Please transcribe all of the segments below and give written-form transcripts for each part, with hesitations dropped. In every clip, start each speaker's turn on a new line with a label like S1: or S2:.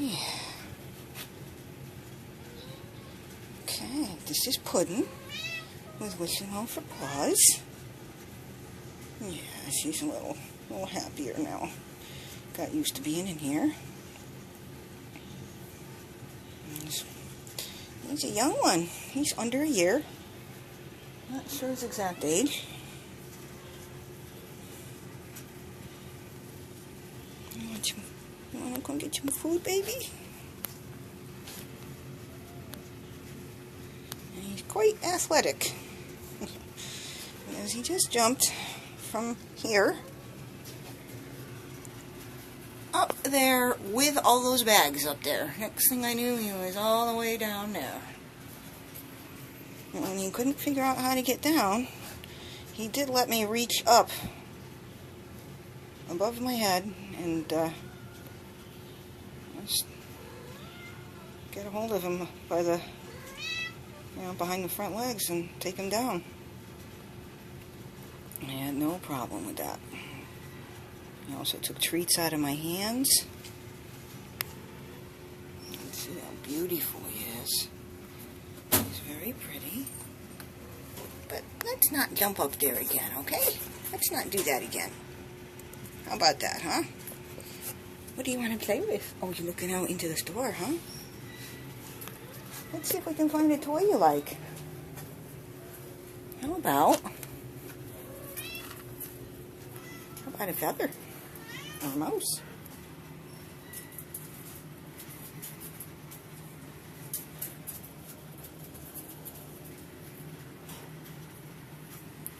S1: Yeah. Okay, this is Puddin' with Whistling Home for Paws. Yeah, she's a little happier now. Got used to being in here. He's a young one. He's under a year. Not sure his exact age. You want to come get some food, baby? And he's quite athletic. Because he just jumped from here up there with all those bags up there. Next thing I knew, he was all the way down there. And when he couldn't figure out how to get down, he did let me reach up above my head and just get a hold of him by the, behind the front legs and take him down. I had no problem with that. I also took treats out of my hands. You can see how beautiful he is. He's very pretty. But let's not jump up there again, okay? Let's not do that again. How about that, huh? What do you want to play with? Oh, you're looking out into the store, huh? Let's see if we can find a toy you like. How about a feather? Or a mouse?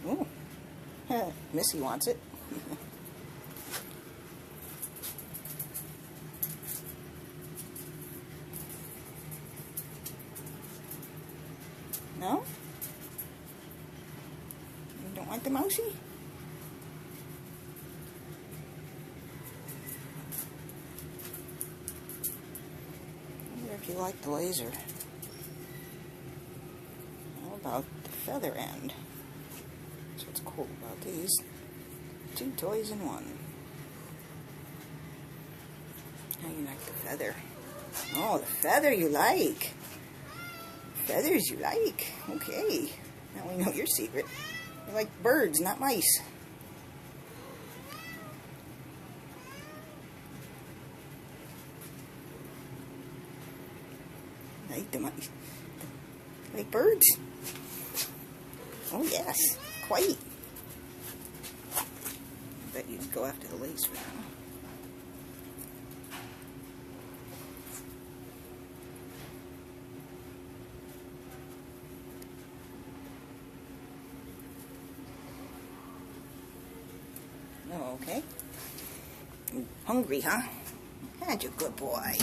S1: Oh, Missy wants it. No? You don't like the mousey? I wonder if you like the laser. How about the feather end? That's what's cool about these. 2 toys in one. How you like the feather? Oh, the feather you like. Feathers you like. Okay. Now we know your secret. You like birds, not mice. Like the mice. Like birds? Oh yes. Quite. I bet you'd go after the lace for now. Oh, okay. Hungry, huh? That's a good boy.